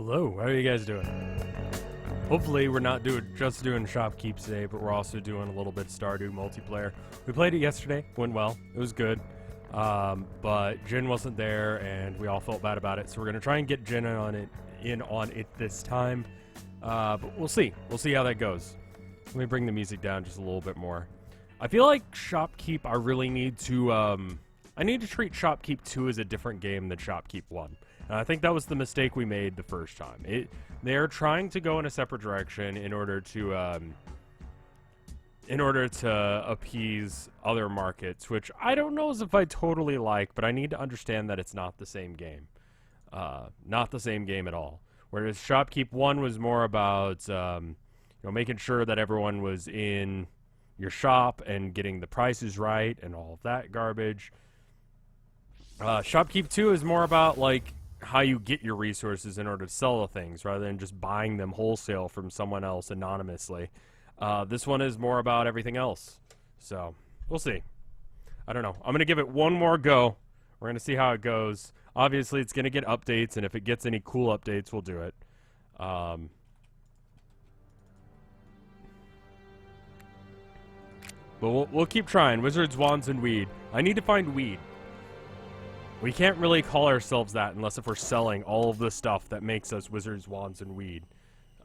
Hello, how are you guys doing? Hopefully we're not just doing Shopkeep today, but we're also doing a little bit Stardew multiplayer. We played it yesterday, went well, it was good. But Jin wasn't there and we all felt bad about it, so we're gonna try and get Jin in on it this time. But we'll see how that goes. Let me bring the music down just a little bit more. I feel like Shopkeep, I really need to, I need to treat Shopkeep 2 as a different game than Shopkeep 1. And I think that was the mistake we made the first time. They're trying to go in a separate direction in order to appease other markets, which I don't know as if I totally like, but I need to understand that it's not the same game. Not the same game at all. Whereas Shopkeep 1 was more about, making sure that everyone was in your shop and getting the prices right and all of that garbage. Shopkeep 2 is more about, like, how you get your resources in order to sell the things rather than just buying them wholesale from someone else anonymously. This one is more about everything else. So, we'll see. I don't know. I'm going to give it one more go. We're going to see how it goes. Obviously, it's going to get updates, and if it gets any cool updates, we'll do it. But we'll keep trying. Wizards, wands, and weed. I need to find weed. We can't really call ourselves that unless if we're selling all of the stuff that makes us wizards, wands, and weed.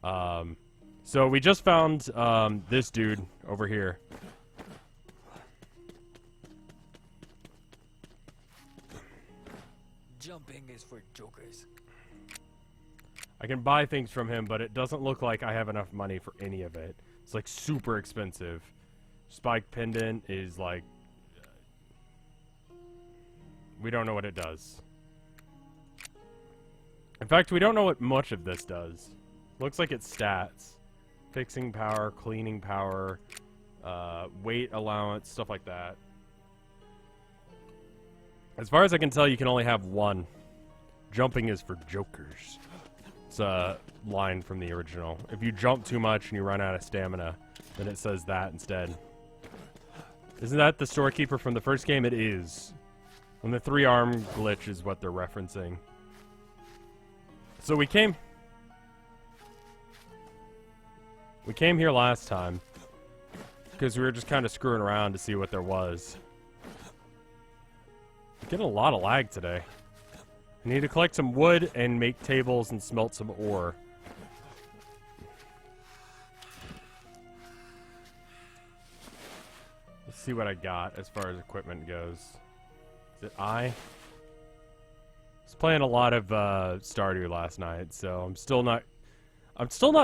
So we just found this dude over here. Jumping is for jokers. I can buy things from him, but it doesn't look like I have enough money for any of it. It's like super expensive. Spike pendant is like... we don't know what it does. In fact, we don't know what much of this does. Looks like it's stats. Fixing power, cleaning power, weight allowance, stuff like that. As far as I can tell, you can only have one. Jumping is for jokers. It's a line from the original. If you jump too much and you run out of stamina, then it says that instead. Isn't that the storekeeper from the first game? It is. When the 3-arm glitch is what they're referencing. So we came here last time because we were just kind of screwing around to see what there was. I'm getting a lot of lag today. I need to collect some wood and make tables and smelt some ore. Let's see what I got as far as equipment goes. I was playing a lot of Stardew last night, so I'm still not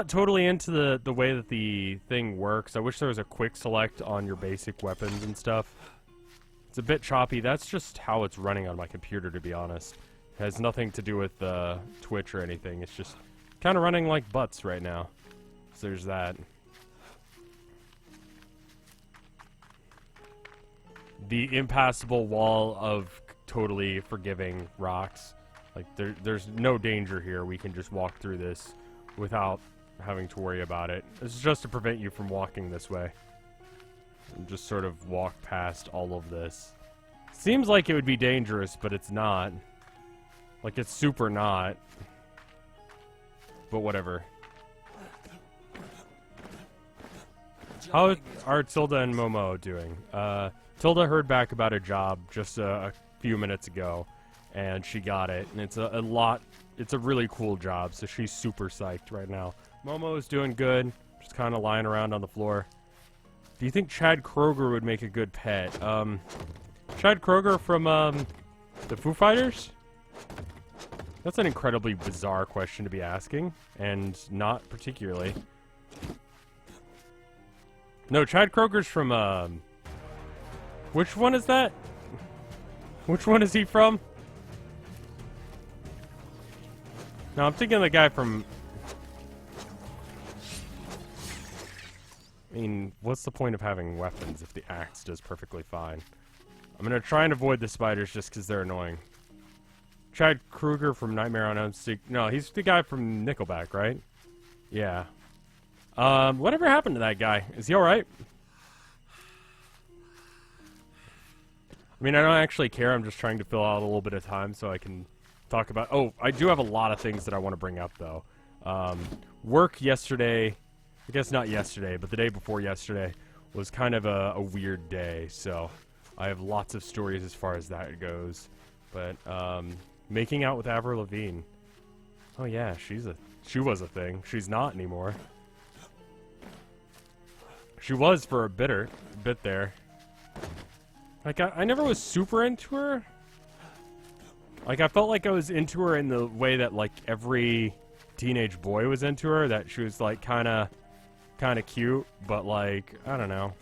totally into the way that the thing works. I wish there was a quick select on your basic weapons and stuff. It's a bit choppy. That's just how it's running on my computer, to be honest. It has nothing to do with Twitch or anything. It's just kind of running like butts right now. So there's that. The impassable wall of totally forgiving rocks. Like, there's no danger here. We can just walk through this without having to worry about it. This is just to prevent you from walking this way. And just sort of walk past all of this. Seems like it would be dangerous, but it's not. Like, it's super not. But whatever. How are Tilda and Momo doing? Tilda heard back about a job just a few minutes ago, and she got it, and it's it's a really cool job, so she's super psyched right now. Momo is doing good, just kind of lying around on the floor. Do you think Chad Kroger would make a good pet? Chad Kroger from the Foo Fighters? That's an incredibly bizarre question to be asking, and not particularly. No, Chad Kroger's from which one is that? Which one is he from? No, I'm thinking of the guy from... I mean, what's the point of having weapons if the axe does perfectly fine? I'm gonna try and avoid the spiders just because they're annoying. Chad Kroeger from Nightmare on Elm Street. No, he's the guy from Nickelback, right? Yeah. Whatever happened to that guy? Is he alright? I mean, I don't actually care. I'm just trying to fill out a little bit of time so I can talk about... Oh, I do have a lot of things that I want to bring up, though. Work yesterday... I guess not yesterday, but the day before yesterday was kind of a weird day, so I have lots of stories as far as that goes. But, making out with Avril Lavigne. Oh yeah, she was a thing. She's not anymore. She was for a bit there. Like, I never was super into her. Like, I felt like I was into her in the way that, like, every teenage boy was into her. That she was, like, kind of cute, but, like, I don't know.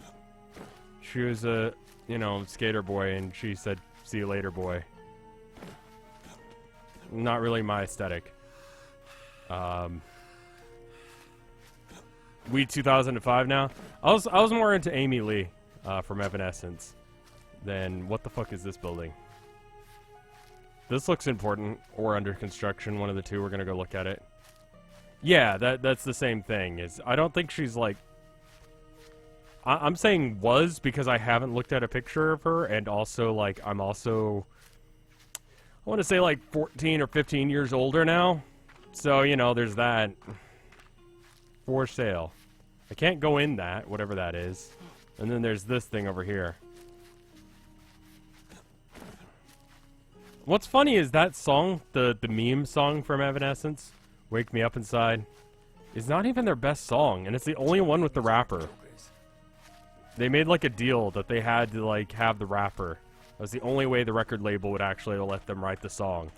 She was a, you know, skater boy, and she said, "See you later, boy." Not really my aesthetic. We 2005 now. I was more into Amy Lee from Evanescence than... What the fuck is this building? This looks important, or under construction. One of the two. We're gonna go look at it. Yeah, that's the same thing. Is I don't think she's like... I'm saying was because I haven't looked at a picture of her, and also, like, I'm also... I want to say, like, 14 or 15 years older now. So, you know, there's that. For sale. I can't go in that, whatever that is. And then there's this thing over here. What's funny is that song, the meme song from Evanescence, Wake Me Up Inside, is not even their best song, and it's the only one with the rapper. They made, like, a deal that they had to, like, have the rapper. That was the only way the record label would actually let them write the song,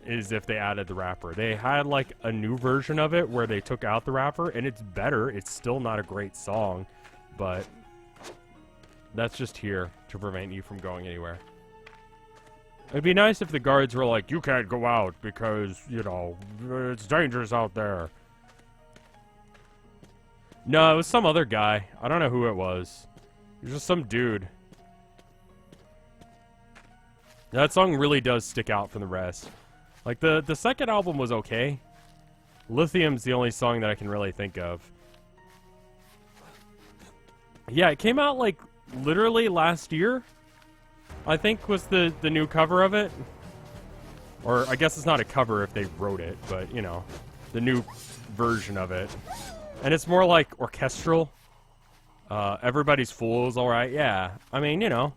is if they added the rapper. They had, like, a new version of it where they took out the rapper, and it's better. It's still not a great song, but that's just here to prevent you from going anywhere. It'd be nice if the guards were like, "You can't go out because, you know, it's dangerous out there." No, it was some other guy. I don't know who it was. It was just some dude. That song really does stick out from the rest. Like, the second album was okay. Lithium's the only song that I can really think of. Yeah, it came out, like, literally last year, I think, was the new cover of it. Or, I guess it's not a cover if they wrote it, but, you know, the new version of it. And it's more, like, orchestral. Everybody's Fool is alright, yeah. I mean, you know.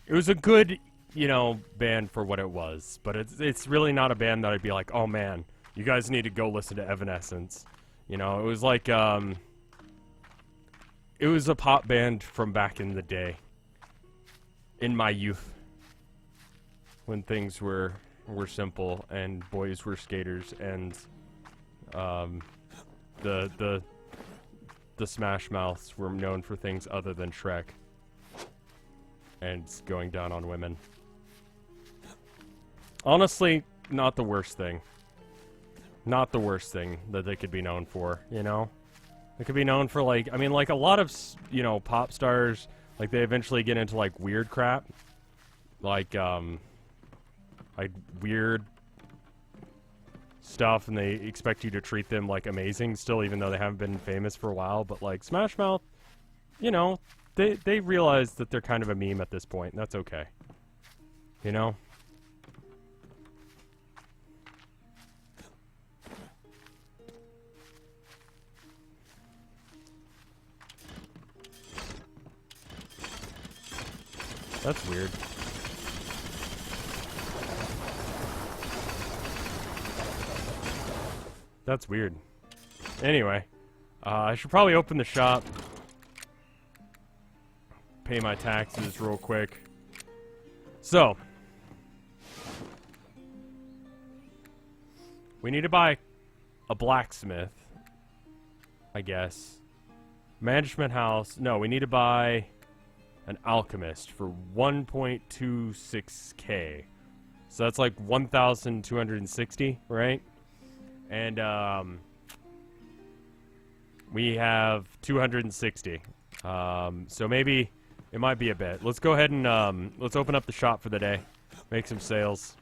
It was a good, you know, band for what it was. But it's really not a band that I'd be like, "Oh, man, you guys need to go listen to Evanescence." You know, it was like, it was a pop band from back in the day. In my youth. When things were simple and boys were skaters and, the Smash Mouths were known for things other than Shrek. And going down on women. Honestly, not the worst thing. Not the worst thing that they could be known for, you know? They could be known for, like, I mean, like, a lot of, you know, pop stars, like, they eventually get into, like, weird crap. Like weird stuff, and they expect you to treat them, like, amazing still, even though they haven't been famous for a while. But, like, Smash Mouth, you know, they realize that they're kind of a meme at this point, and that's okay. You know? That's weird. That's weird. Anyway, I should probably open the shop. Pay my taxes real quick. So, we need to buy a blacksmith, I guess. Management house. No, we need to buy an alchemist for 1.26k. So that's like 1,260, right? And we have 260. So maybe it might be a bit. Let's go ahead and let's open up the shop for the day. Make some sales.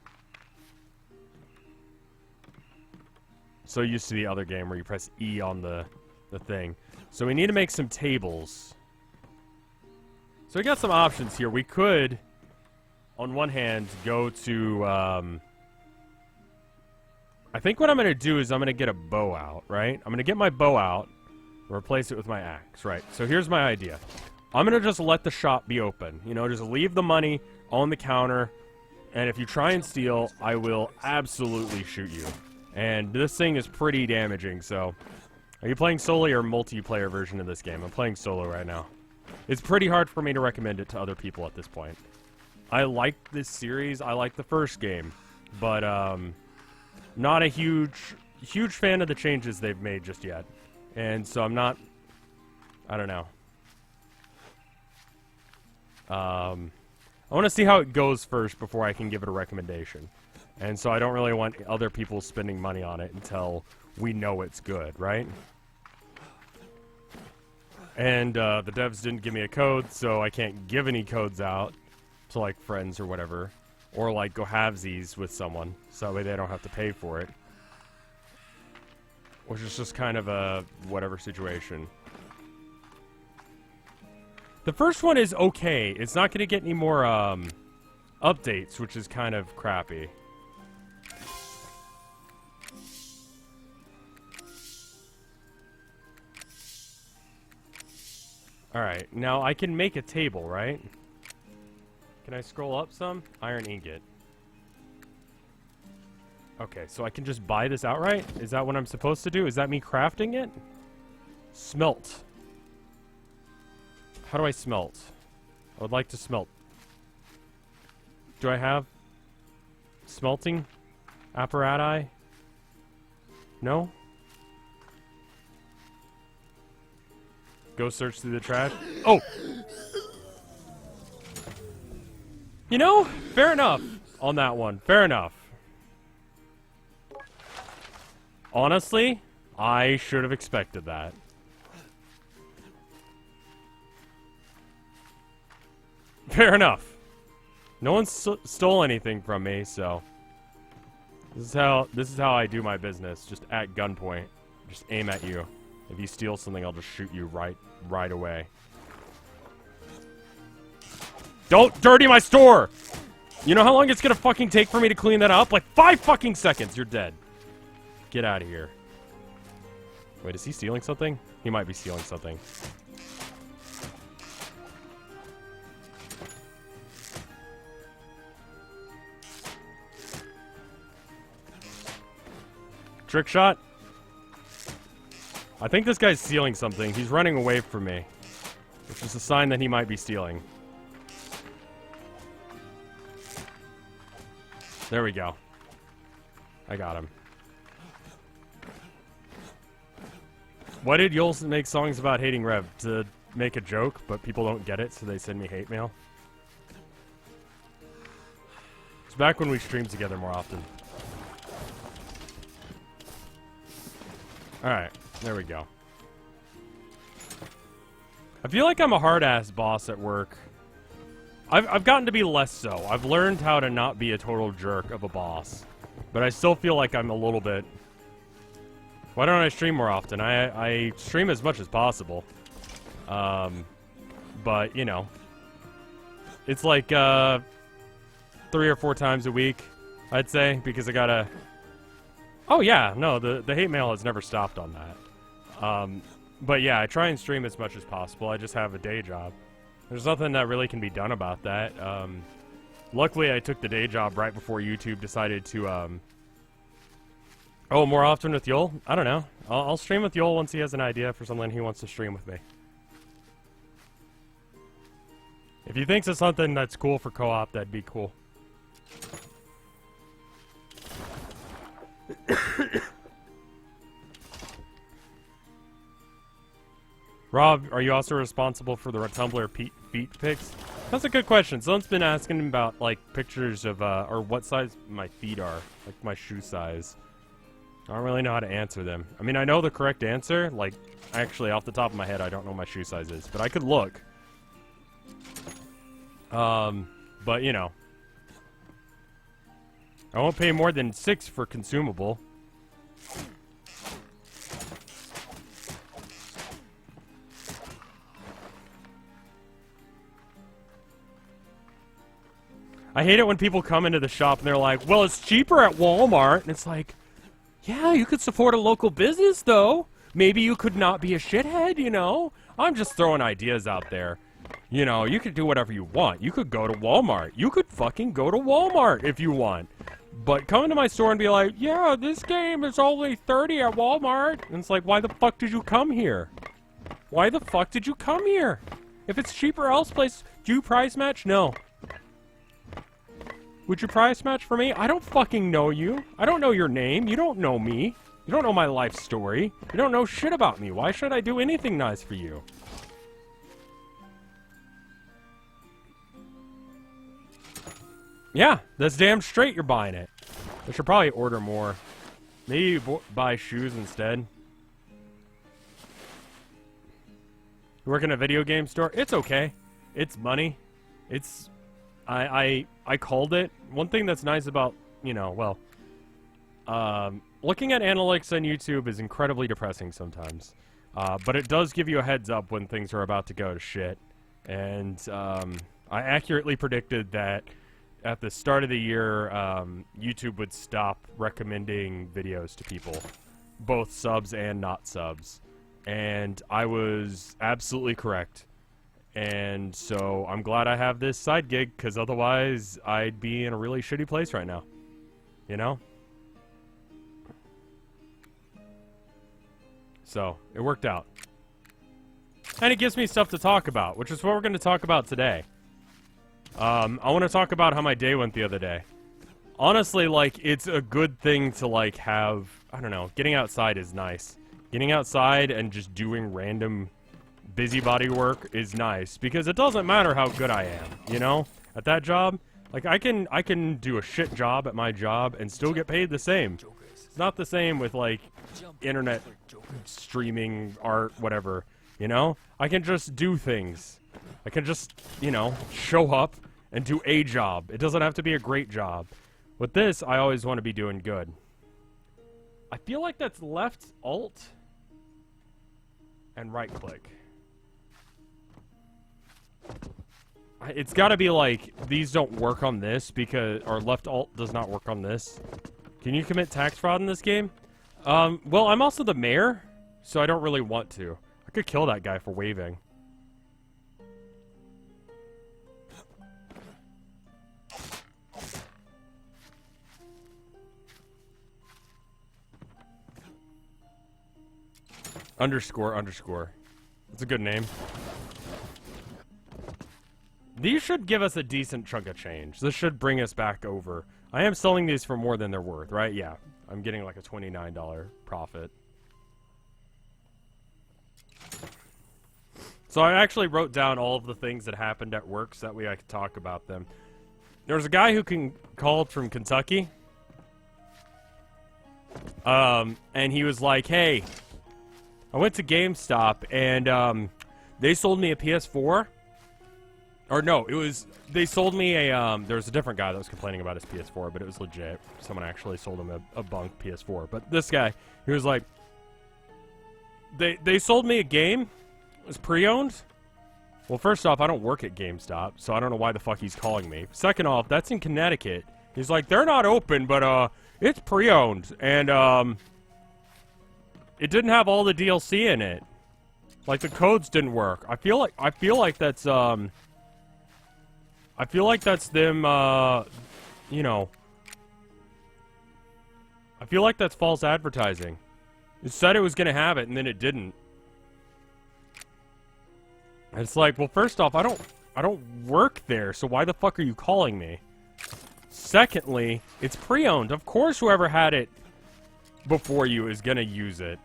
So used to the other game where you press E on the thing. So we need to make some tables. So we got some options here. We could on one hand, go to, I think what I'm going to do is I'm going to get a bow out, right? I'm going to get my bow out, replace it with my axe, right? So here's my idea. I'm going to just let the shop be open. You know, just leave the money on the counter, and if you try and steal, I will absolutely shoot you. And this thing is pretty damaging, so... Are you playing solo or multiplayer version of this game? I'm playing solo right now. It's pretty hard for me to recommend it to other people at this point. I like this series. I like the first game, but not a huge fan of the changes they've made just yet. And so I'm not... I don't know. I want to see how it goes first before I can give it a recommendation. And so I don't really want other people spending money on it until we know it's good, right? And the devs didn't give me a code, so I can't give any codes out to, like, friends or whatever. Or, like, go halvesies with someone, so that way they don't have to pay for it. Which is just kind of a whatever situation. The first one is okay. It's not going to get any more updates, which is kind of crappy. Alright, now I can make a table, right? Can I scroll up some? Iron ingot. Okay, so I can just buy this outright? Is that what I'm supposed to do? Is that me crafting it? Smelt. How do I smelt? I would like to smelt. Do I have smelting apparatus? No? Go search through the trash. Oh! You know, fair enough on that one. Fair enough. Honestly, I should have expected that. Fair enough. No one stole anything from me, so this is how I do my business. Just at gunpoint, just aim at you. If you steal something, I'll just shoot you right away. Don't dirty my store! You know how long it's gonna fucking take for me to clean that up? Like 5 fucking seconds. You're dead. Get out of here. Wait, is he stealing something? He might be stealing something. Trick shot? I think this guy's stealing something. He's running away from me, which is a sign that he might be stealing. There we go. I got him. Why did Yols make songs about hating Rev? To make a joke, but people don't get it, so they send me hate mail? It's back when we streamed together more often. Alright, there we go. I feel like I'm a hard-ass boss at work. I've gotten to be less so. I've learned how to not be a total jerk of a boss. But I still feel like I'm a little bit... Why don't I stream more often? I stream as much as possible. But, you know. It's like, 3 or 4 times a week, I'd say, because I gotta... Oh, yeah, no, the hate mail has never stopped on that. But, yeah, I try and stream as much as possible. I just have a day job. There's nothing that really can be done about that. Luckily, I took the day job right before YouTube decided to, Oh, more often with Yol? I don't know. I'll stream with Yol once he has an idea for something he wants to stream with me. If he thinks of something that's cool for co-op, that'd be cool. Rob, are you also responsible for the Tumblr feet pics? That's a good question. Someone's been asking about, like, pictures of, or what size my feet are. Like, my shoe size. I don't really know how to answer them. I mean, I know the correct answer. Like, actually, off the top of my head, I don't know what my shoe size is. But I could look. But, you know. I won't pay more than 6 for consumable. I hate it when people come into the shop and they're like, well, it's cheaper at Walmart. And it's like, yeah, you could support a local business, though. Maybe you could not be a shithead, you know? I'm just throwing ideas out there. You know, you could do whatever you want. You could go to Walmart. You could fucking go to Walmart if you want. But come into my store and be like, yeah, this game is only $30 at Walmart. And it's like, why the fuck did you come here? Why the fuck did you come here? If it's cheaper elsewhere, do you price match? No. Would you price match for me? I don't fucking know you. I don't know your name. You don't know me. You don't know my life story. You don't know shit about me. Why should I do anything nice for you? Yeah, that's damn straight you're buying it. I should probably order more. Maybe buy shoes instead. You work in a video game store? It's okay. It's money. It's... I called it. One thing that's nice about, you know, well... looking at analytics on YouTube is incredibly depressing sometimes. But it does give you a heads up when things are about to go to shit. And I accurately predicted that at the start of the year, YouTube would stop recommending videos to people, both subs and not subs. And I was absolutely correct. And so I'm glad I have this side gig, because otherwise I'd be in a really shitty place right now. You know? So, it worked out. And it gives me stuff to talk about, which is what we're going to talk about today. I want to talk about how my day went the other day. Honestly, like, it's a good thing to, like, have... I don't know. Getting outside is nice. Getting outside and just doing random busybody work is nice. Because it doesn't matter how good I am, you know? At that job, like, I can do a shit job at my job and still get paid the same. It's not the same with, like, internet streaming, art, whatever, you know? I can just do things. I can just, you know, show up and do a job. It doesn't have to be a great job. With this, I always want to be doing good. I feel like that's left alt and right click. It's got to be like, these don't work on this because, or left alt does not work on this. Can you commit tax fraud in this game? Well, I'm also the mayor, so I don't really want to. I could kill that guy for waving. __. That's a good name. These should give us a decent chunk of change. This should bring us back over. I am selling these for more than they're worth, right? Yeah. I'm getting like a $29 profit. So I actually wrote down all of the things that happened at work so that way I could talk about them. There was a guy who called from Kentucky. And he was like, hey, I went to GameStop and they sold me a PS4. Or no, it was, they sold me a, there was a different guy that was complaining about his PS4, but it was legit. Someone actually sold him a bunk PS4. But this guy, he was like, they sold me a game. It was pre-owned. Well, first off, I don't work at GameStop, so I don't know why the fuck he's calling me. Second off, that's in Connecticut. He's like, they're not open, but, it's pre-owned. And, it didn't have all the DLC in it. Like, the codes didn't work. I feel like that's, I feel like that's them, you know. I feel like that's false advertising. It said it was gonna have it, and then it didn't. And it's like, well, first off, I don't work there, so why the fuck are you calling me? Secondly, it's pre-owned. Of course whoever had it before you is gonna use it.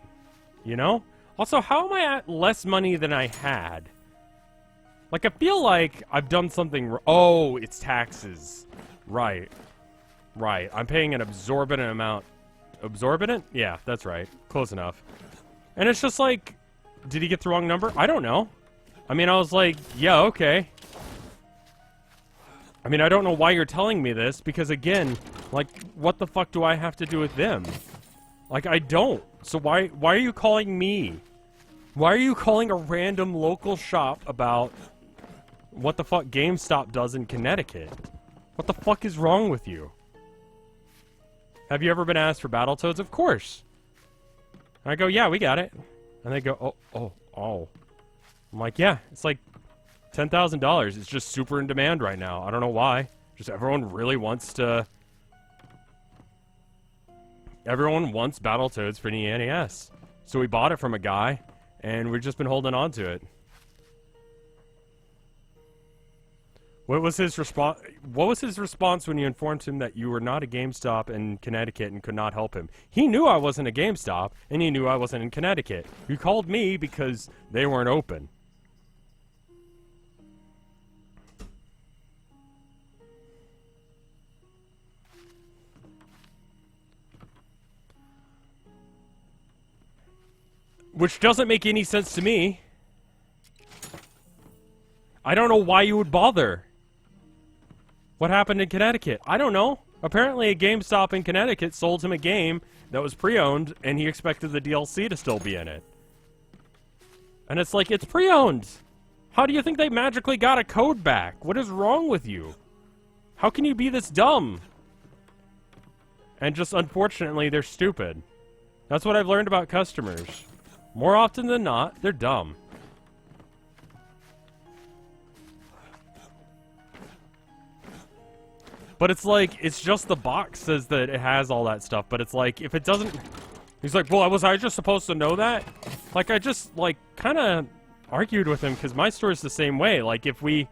You know? Also, how am I at less money than I had? Like, I feel like I've done something... Oh, it's taxes. Right. Right. I'm paying an absorbent amount. Absorbent? Yeah, that's right. Close enough. And it's just like... Did he get the wrong number? I don't know. I mean, I was like, yeah, okay. I mean, I don't know why you're telling me this, because again, like, what the fuck do I have to do with them? Like, I don't. So why are you calling me? Why are you calling a random local shop about... what the fuck GameStop does in Connecticut? What the fuck is wrong with you? Have you ever been asked for Battletoads? Of course. And I go, yeah, we got it. And they go, oh. I'm like, yeah, it's like $10,000. It's just super in demand right now. I don't know why. Just everyone really wants to... Everyone wants Battletoads for the NES. So we bought it from a guy, and we've just been holding on to it. What was his response? What was his response when you informed him that you were not a GameStop in Connecticut and could not help him? He knew I wasn't a GameStop, and he knew I wasn't in Connecticut. He called me because they weren't open. Which doesn't make any sense to me. I don't know why you would bother. What happened in Connecticut? I don't know. Apparently a GameStop in Connecticut sold him a game that was pre-owned, and he expected the DLC to still be in it. And it's like, it's pre-owned. How do you think they magically got a code back? What is wrong with you? How can you be this dumb? And just, unfortunately, they're stupid. That's what I've learned about customers. More often than not, they're dumb. But it's like, it's just the box says that it has all that stuff, but it's like, if it doesn't... He's like, well, was I just supposed to know that? Like, I just, like, kind of argued with him, because my store's the same way. Like, if we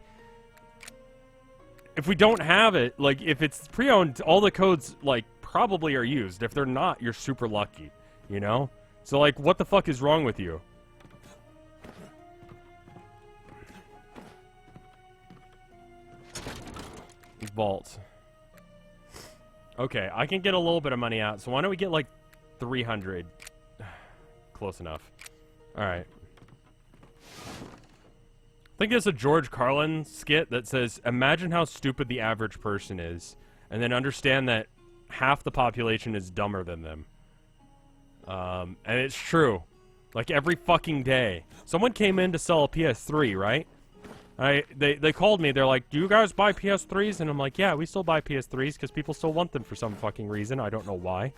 don't have it, like, if it's pre-owned, all the codes, like, probably are used. If they're not, you're super lucky, you know? So, like, what the fuck is wrong with you? Vault. Okay, I can get a little bit of money out, so why don't we get, like, 300? Close enough. Alright. I think there's a George Carlin skit that says, imagine how stupid the average person is, and then understand that half the population is dumber than them. And it's true. Like, every fucking day. Someone came in to sell a PS3, right? They called me, they're like, do you guys buy PS3s? And I'm like, yeah, we still buy PS3s, because people still want them for some fucking reason, I don't know why.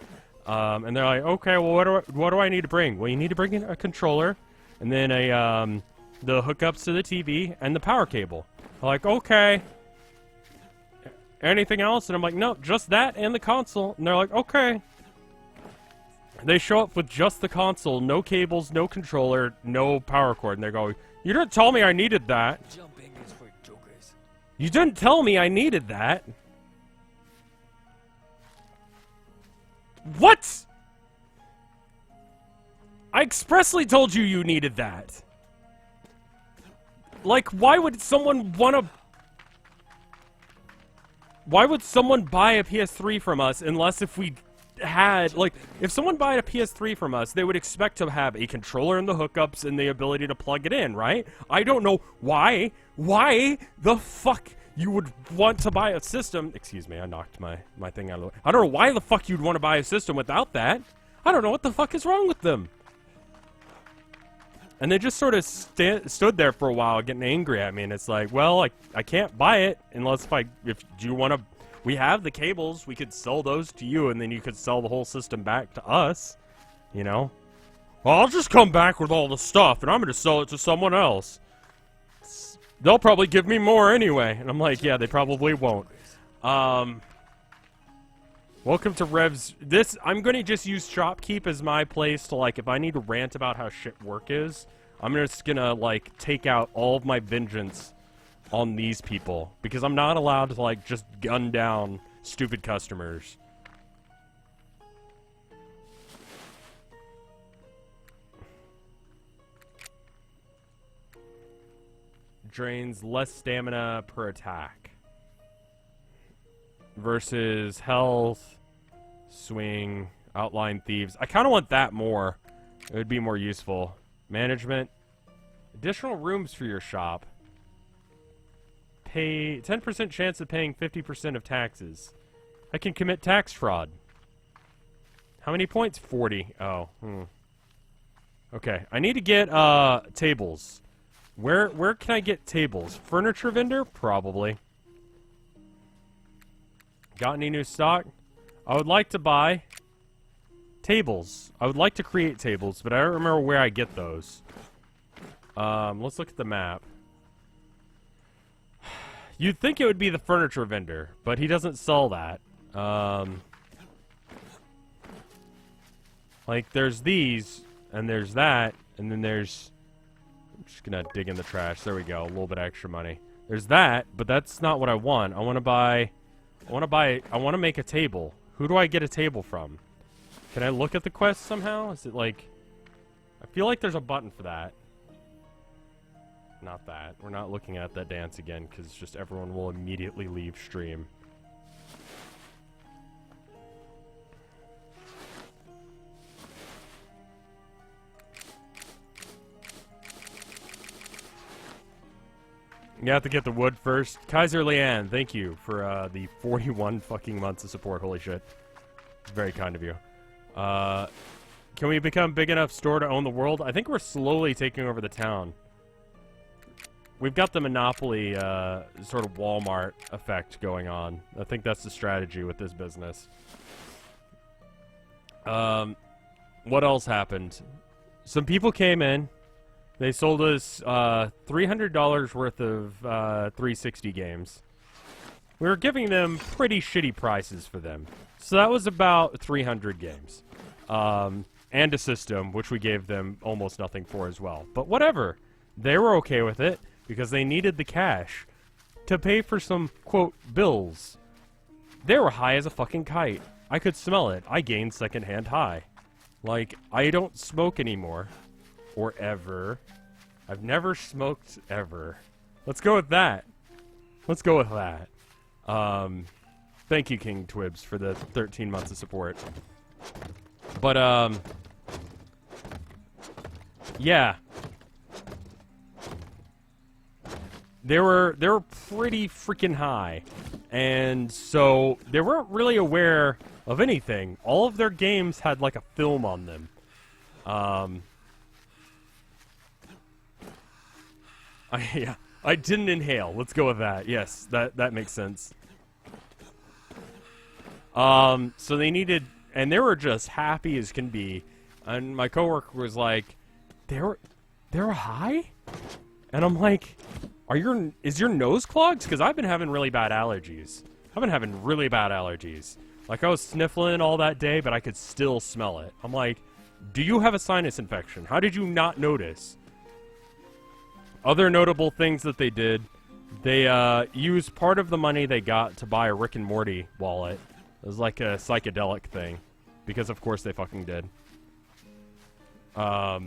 And they're like, okay, well, what do I need to bring? Well, you need to bring in a controller, and then the hookups to the TV, and the power cable. I'm like, okay. Anything else? And I'm like, no, just that and the console. And they're like, okay. They show up with just the console, no cables, no controller, no power cord, and they go, you didn't tell me I needed that. Jumping is for jokers. You didn't tell me I needed that. What? I expressly told you you needed that. Like, why would someone want to... Why would someone buy a PS3 from us unless if we had... Like, if someone bought a PS3 from us, they would expect to have a controller and the hookups and the ability to plug it in, right? I don't know why the fuck you would want to buy a system... Excuse me, I knocked my thing out of the way. I don't know why the fuck you'd want to buy a system without that. I don't know what the fuck is wrong with them. And they just sort of stood there for a while getting angry at me, and it's like, well, I can't buy it unless if you want to... We have the cables, we could sell those to you, and then you could sell the whole system back to us, you know? Well, I'll just come back with all the stuff, and I'm going to sell it to someone else. They'll probably give me more anyway. And I'm like, yeah, they probably won't. Welcome to Revs. I'm going to just use Shopkeep as my place to, like, if I need to rant about how shit work is, I'm just going to, like, take out all of my vengeance on these people. Because I'm not allowed to, like, just gun down stupid customers. Drains less stamina per attack. Versus health, swing, outline thieves. I kind of want that more. It would be more useful. Management. Additional rooms for your shop. Pay 10% chance of paying 50% of taxes. I can commit tax fraud. How many points? 40. Oh. Okay. I need to get tables. Where can I get tables? Furniture vendor? Probably. Got any new stock? I would like to buy tables. I would like to create tables, but I don't remember where I get those. Let's look at the map. You'd think it would be the furniture vendor, but he doesn't sell that. Like, there's these, and there's that, and then there's... I'm just gonna dig in the trash. There we go. A little bit of extra money. There's that, but that's not what I want. I want to make a table. Who do I get a table from? Can I look at the quest somehow? Is it like... I feel like there's a button for that. Not that. We're not looking at that dance again, because just everyone will immediately leave stream. You have to get the wood first. Kaiser Leanne, thank you for the 41 fucking months of support. Holy shit. Very kind of you. Can we become big enough store to own the world? I think we're slowly taking over the town. We've got the monopoly sort of Walmart effect going on. I think that's the strategy with this business. What else happened? Some people came in. They sold us $300 worth of 360 games. We were giving them pretty shitty prices for them. So that was about 300 games. And a system, which we gave them almost nothing for as well. But whatever. They were okay with it because they needed the cash to pay for some, quote, bills. They were high as a fucking kite. I could smell it. I gained secondhand high. Like, I don't smoke anymore. Or ever. I've never smoked ever. Let's go with that. Let's go with that. Thank you, King Twibs, for the 13 months of support. But, yeah. They were pretty freaking high. And so they weren't really aware of anything. All of their games had like a film on them. Yeah, I didn't inhale. Let's go with that. Yes, that makes sense. So they needed, and they were just happy as can be. And my coworker was like, they were high? And I'm like, is your nose clogged? Because I've been having really bad allergies. I've been having really bad allergies. Like, I was sniffling all that day, but I could still smell it. I'm like, do you have a sinus infection? How did you not notice? Other notable things that they did, they used part of the money they got to buy a Rick and Morty wallet. It was like a psychedelic thing. Because of course they fucking did. A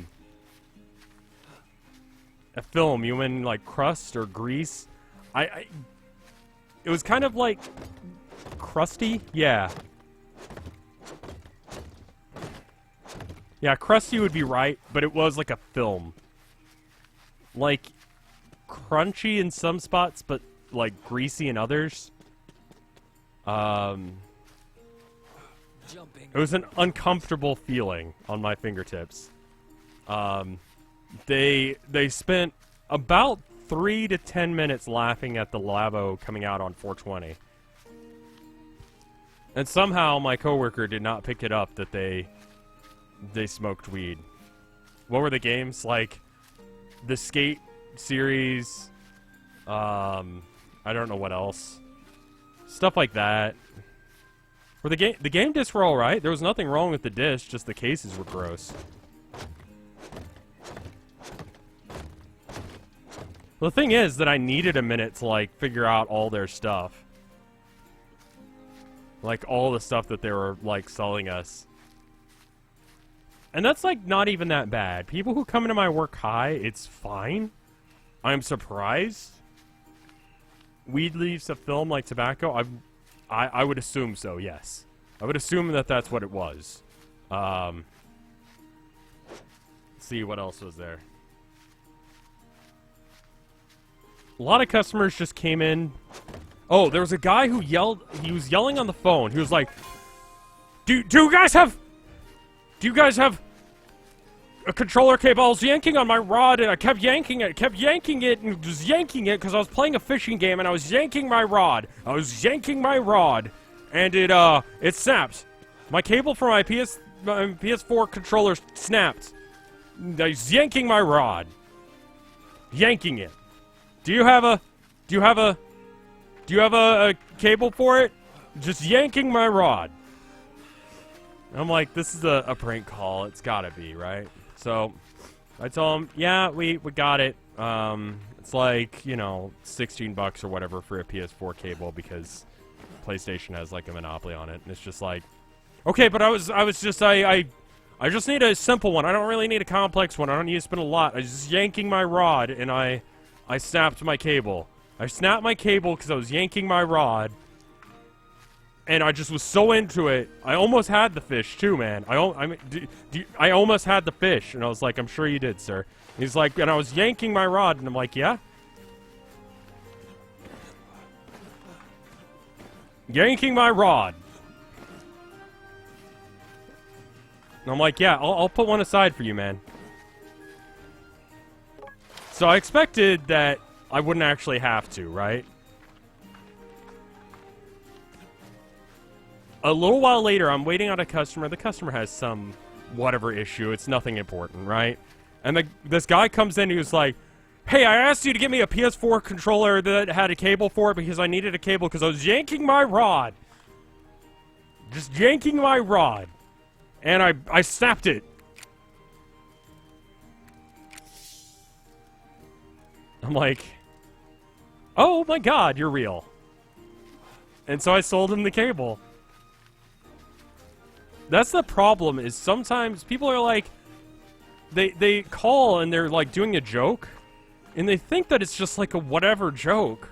film, you mean like crust or grease? It was kind of like crusty? Yeah. Yeah, crusty would be right, but it was like a film. Like, crunchy in some spots, but, like, greasy in others. It was an uncomfortable feeling on my fingertips. They spent about 3 to 10 minutes laughing at the Labo coming out on 420. And somehow my coworker did not pick it up that they smoked weed. What were the games? Like, the Skate series, I don't know what else. Stuff like that. For the game discs were alright. There was nothing wrong with the discs, just the cases were gross. The thing is that I needed a minute to, like, figure out all their stuff. Like, all the stuff that they were, like, selling us. And that's, like, not even that bad. People who come into my work high, it's fine. I'm surprised. Weed leaves a film like tobacco? I would assume so, yes. I would assume that that's what it was. Let's see, what else was there? A lot of customers just came in. Oh, there was a guy who yelled. He was yelling on the phone. He was like, Do you guys have a controller cable? I was yanking on my rod, and I kept yanking it, and was yanking it because I was playing a fishing game, and I was yanking my rod. and it snaps. My cable for my PS4 controller snapped. He's yanking my rod. Yanking it. Do you have a cable for it? Just yanking my rod. I'm like, this is a prank call. It's gotta be, right? So I told him, yeah, we got it. It's like, you know, $16 or whatever for a PS4 cable because PlayStation has like a monopoly on it. And it's just like, okay, but I just need a simple one. I don't really need a complex one. I don't need to spend a lot. I was just yanking my rod and I snapped my cable. I snapped my cable because I was yanking my rod. And I just was so into it. I almost had the fish too, man. I almost had the fish. And I was like, I'm sure you did, sir. And he's like, and I was yanking my rod. And I'm like, yeah? Yanking my rod. And I'm like, yeah, I'll put one aside for you, man. So I expected that I wouldn't actually have to, right? A little while later, I'm waiting on a customer. The customer has some whatever issue. It's nothing important, right? And this guy comes in. He was like, hey, I asked you to get me a PS4 controller that had a cable for it because I needed a cable because I was yanking my rod. Just yanking my rod. And I snapped it. I'm like, oh my god, you're real. And so I sold him the cable. That's the problem, is sometimes people are like, they call and they're like doing a joke, and they think that it's just like a whatever joke.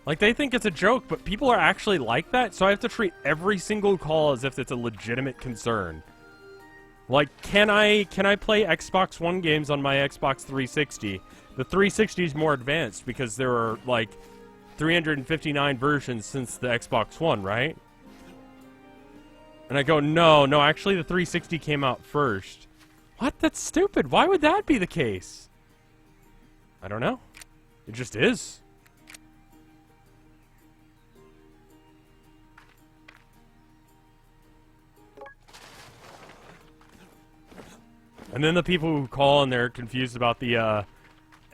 Like, they think it's a joke, but people are actually like that, so I have to treat every single call as if it's a legitimate concern. Like, can I play Xbox One games on my Xbox 360? The 360 is more advanced because there are, like, 359 versions since the Xbox One, right? And I go, no, actually the 360 came out first. What? That's stupid. Why would that be the case? I don't know. It just is. And then the people who call and they're confused about the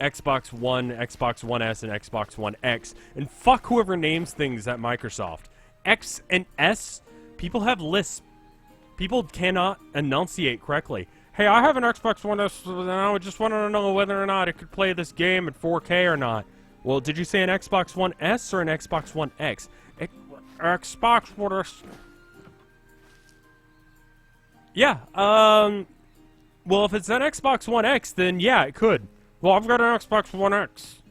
Xbox One, Xbox One S, and Xbox One X. And fuck whoever names things at Microsoft. X and S, people have lists. People cannot enunciate correctly. Hey, I have an Xbox One S, and I just wanted to know whether or not it could play this game at 4K or not. Well, did you say an Xbox One S or an Xbox One X? Xbox One S. Yeah, well, if it's an Xbox One X, then yeah, it could. Well, I've got an Xbox One X.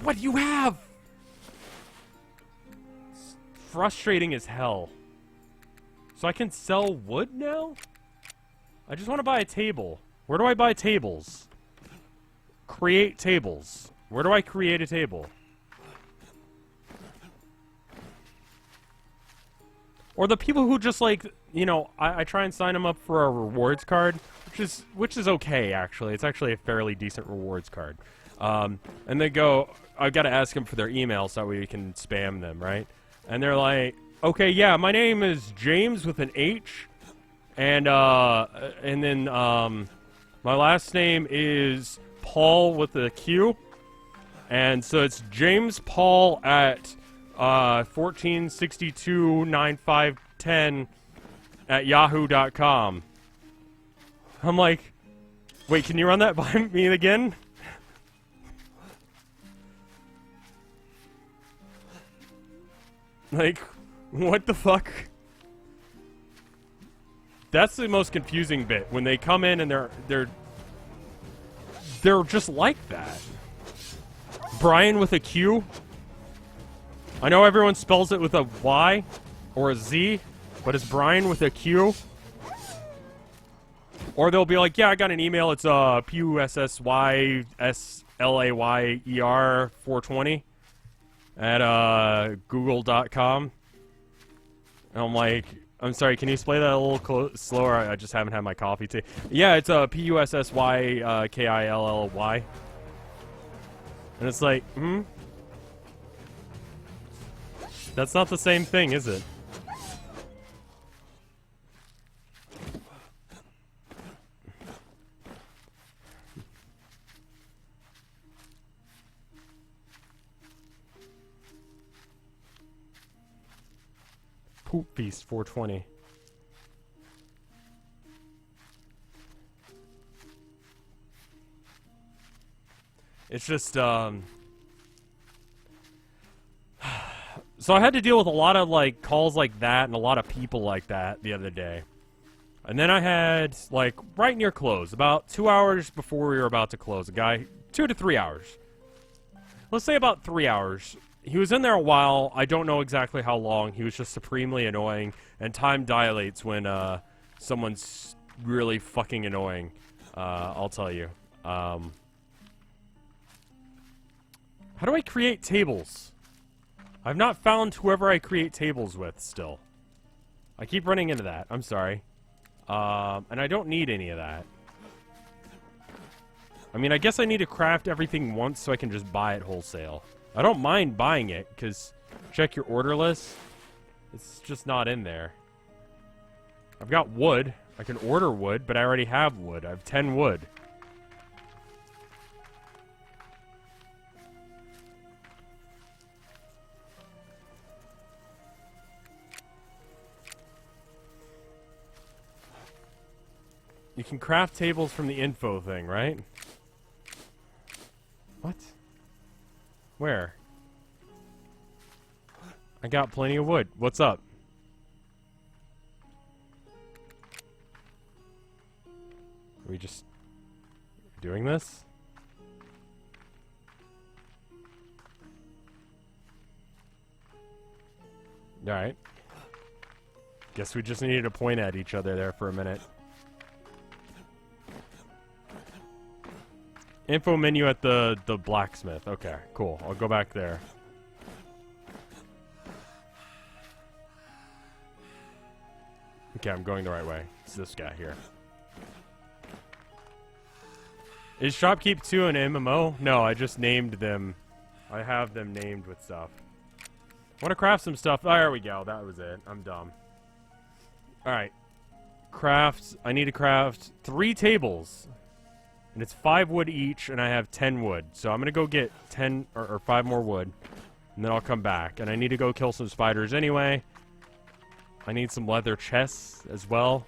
What do you have? It's frustrating as hell. So I can sell wood now? I just want to buy a table. Where do I buy tables? Create tables. Where do I create a table? Or the people who just like, you know, I try and sign them up for a rewards card, which is okay, actually. It's actually a fairly decent rewards card. And they go, I've got to ask them for their email so we can spam them, right? And they're like, okay, yeah, my name is James with an H, and then my last name is Paul with a Q, and so it's James Paul at 14629510 at yahoo.com. I'm like, wait, can you run that by me again? Like, what the fuck? That's the most confusing bit, when they come in and they're just like that. Brian with a Q? I know everyone spells it with a Y or a Z, but it's Brian with a Q. Or they'll be like, yeah, I got an email. It's PUSSYSLAYER420 at google.com. And I'm like, I'm sorry, can you play that a little slower? I just haven't had my coffee today. Yeah, it's PUSSYKILLY. And it's like, that's not the same thing, is it? Poop Feast 420. It's just, so I had to deal with a lot of, like, calls like that and a lot of people like that the other day. And then I had, like, right near close, about 2 hours before we were about to close, a guy, 2 to 3 hours. Let's say about 3 hours. He was in there a while. I don't know exactly how long. He was just supremely annoying, and time dilates when, someone's really fucking annoying. I'll tell you. How do I create tables? I've not found whoever I create tables with still. I keep running into that. I'm sorry. And I don't need any of that. I mean, I guess I need to craft everything once so I can just buy it wholesale. I don't mind buying it, because check your order list. It's just not in there. I've got wood. I can order wood, but I already have wood. I have 10 wood. You can craft tables from the info thing, right? What? Where? I got plenty of wood. What's up? Are we just doing this? Alright. Guess we just needed to point at each other there for a minute. Info menu at the blacksmith. Okay, cool. I'll go back there. Okay, I'm going the right way. It's this guy here. Is Shopkeep 2 an MMO? No, I just named them. I have them named with stuff. I want to craft some stuff. Oh, there we go. That was it. I'm dumb. Alright. Craft. I need to craft 3 tables. And it's 5 wood each, and I have 10 wood. So I'm going to go get 10 or 5 more wood. And then I'll come back. And I need to go kill some spiders anyway. I need some leather chests as well.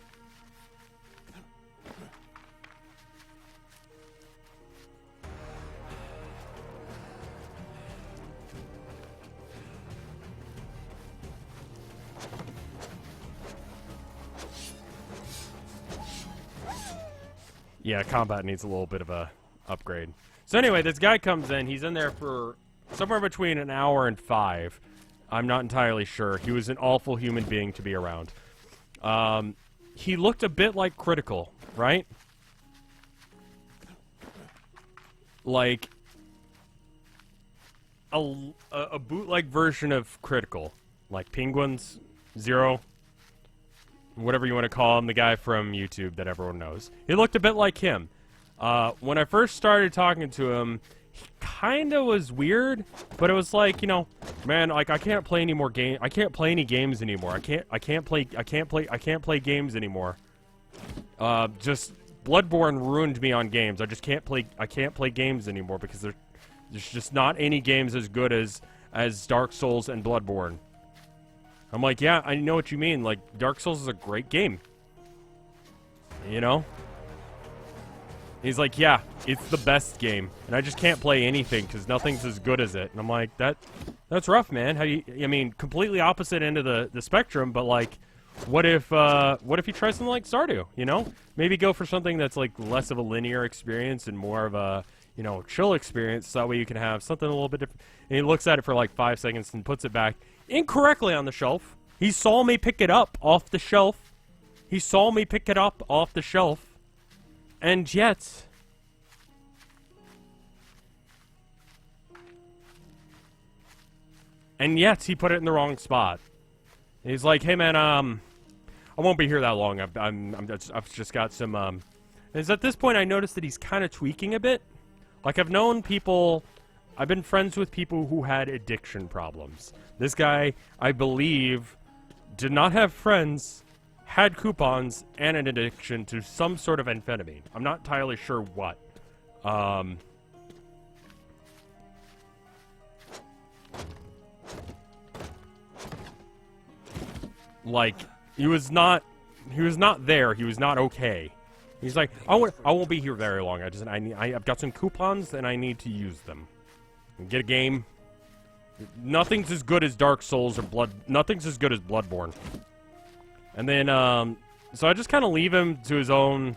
Yeah, combat needs a little bit of a upgrade. So anyway, this guy comes in. He's in there for somewhere between an hour and 5. I'm not entirely sure. He was an awful human being to be around. He looked a bit like Critical, right? Like a bootleg version of Critical. Like Penguins, Zero, whatever you want to call him, the guy from YouTube that everyone knows. He looked a bit like him. When I first started talking to him, he kind of was weird, but it was like, you know, man, like I can't play any more game. I can't play any games anymore. I can't play games anymore. Just Bloodborne ruined me on games. I can't play games anymore because there's just not any games as good as Dark Souls and Bloodborne. I'm like, yeah, I know what you mean. Like, Dark Souls is a great game. You know? He's like, yeah, it's the best game. And I just can't play anything because nothing's as good as it. And I'm like, that's rough, man. How do you, I mean, completely opposite end of the spectrum, but like, what if you try something like Stardew, you know? Maybe go for something that's like less of a linear experience and more of a, you know, chill experience, so that way you can have something a little bit different. And he looks at it for like 5 seconds and puts it back incorrectly on the shelf. He saw me pick it up off the shelf. He saw me pick it up off the shelf. And yet... he put it in the wrong spot. He's like, hey man, I won't be here that long. I've just got some, And it's at this point I noticed that he's kind of tweaking a bit. Like, I've known people... I've been friends with people who had addiction problems. This guy, I believe, did not have friends, had coupons, and an addiction to some sort of amphetamine. I'm not entirely sure what. Like, he was not there. He was not okay. He's like, I won't be here very long. I've got some coupons and I need to use them. Get a game. Nothing's as good as Dark Souls or nothing's as good as Bloodborne. And then, so I just kind of leave him to his own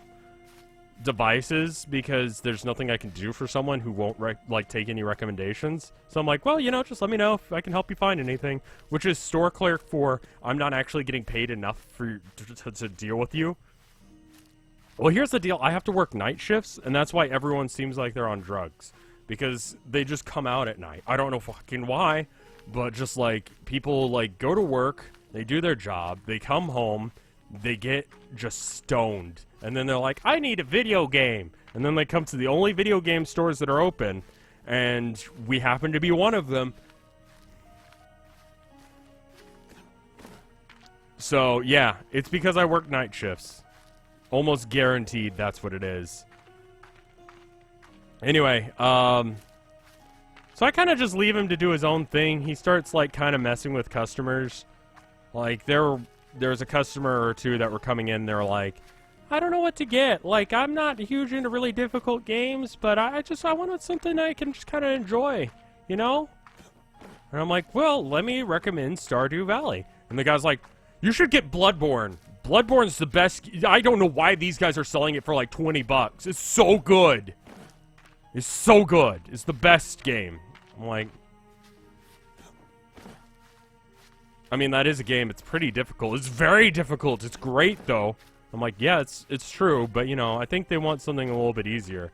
devices because there's nothing I can do for someone who won't take any recommendations. So I'm like, well, just let me know if I can help you find anything. Which is store clerk for I'm not actually getting paid enough for to deal with you. Well, here's the deal. I have to work night shifts, and that's why everyone seems like they're on drugs. Because they just come out at night. I don't know fucking why, but just, like, people, like, go to work, they do their job, they come home, they get just stoned. And then they're like, I need a video game. And then they come to the only video game stores that are open, and we happen to be one of them. So, yeah, it's because I work night shifts. Almost guaranteed that's what it is. Anyway, so I kind of just leave him to do his own thing. He starts, like, kind of messing with customers. Like, there's a customer or two that were coming in, they're like, I don't know what to get. Like, I'm not huge into really difficult games, but I wanted something I can just kind of enjoy, you know? And I'm like, well, let me recommend Stardew Valley. And the guy's like, you should get Bloodborne. Bloodborne's the best. I don't know why these guys are selling it for like $20. It's so good. It's so good. It's the best game. I'm like, I mean, that is a game. It's pretty difficult. It's very difficult. It's great, though. I'm like, yeah, it's true, but, I think they want something a little bit easier.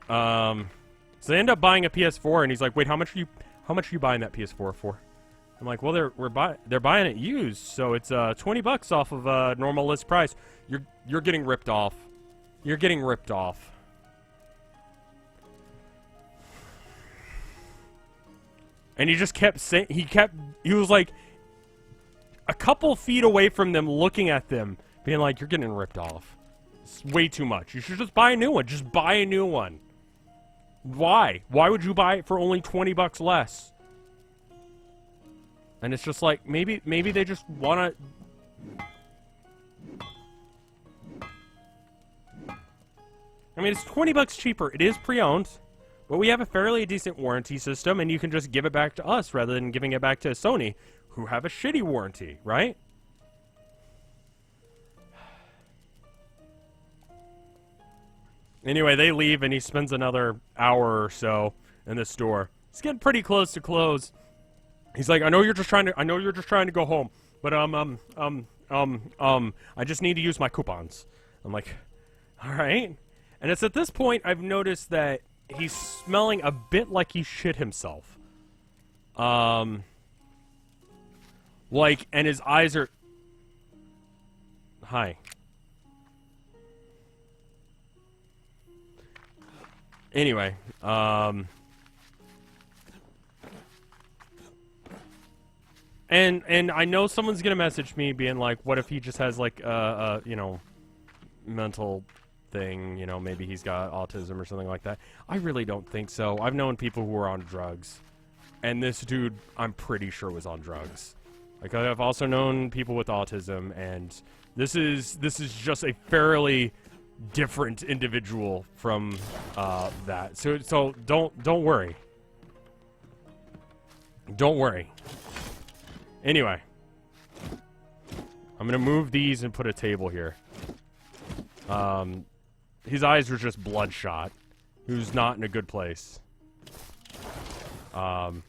So they end up buying a PS4, and he's like, wait, how much are you buying that PS4 for? I'm like, well, they're buying it used, so it's $20 off of normal list price. You're getting ripped off. You're getting ripped off. And he just kept saying, he was like a couple feet away from them, looking at them, being like, you're getting ripped off. It's way too much. You should just buy a new one. Just buy a new one. Why? Why would you buy it for only $20 less? And it's just like, maybe they just want to... I mean, it's $20 cheaper. It is pre-owned. But we have a fairly decent warranty system, and you can just give it back to us rather than giving it back to Sony, who have a shitty warranty, right? Anyway, they leave, and he spends another hour or so in the store. It's getting pretty close to close. He's like, I know you're just trying to go home, but I just need to use my coupons. I'm like, all right. And it's at this point I've noticed that he's smelling a bit like he shit himself. Like, and his eyes are... Hi. Anyway, And I know someone's gonna message me being like, what if he just has like a mental thing, maybe he's got autism or something like that. I really don't think so. I've known people who are on drugs, and this dude, I'm pretty sure, was on drugs. Like, I've also known people with autism, and this is just a fairly different individual from that. So don't worry. Don't worry. Anyway, I'm gonna move these and put a table here. His eyes were just bloodshot. He was not in a good place. And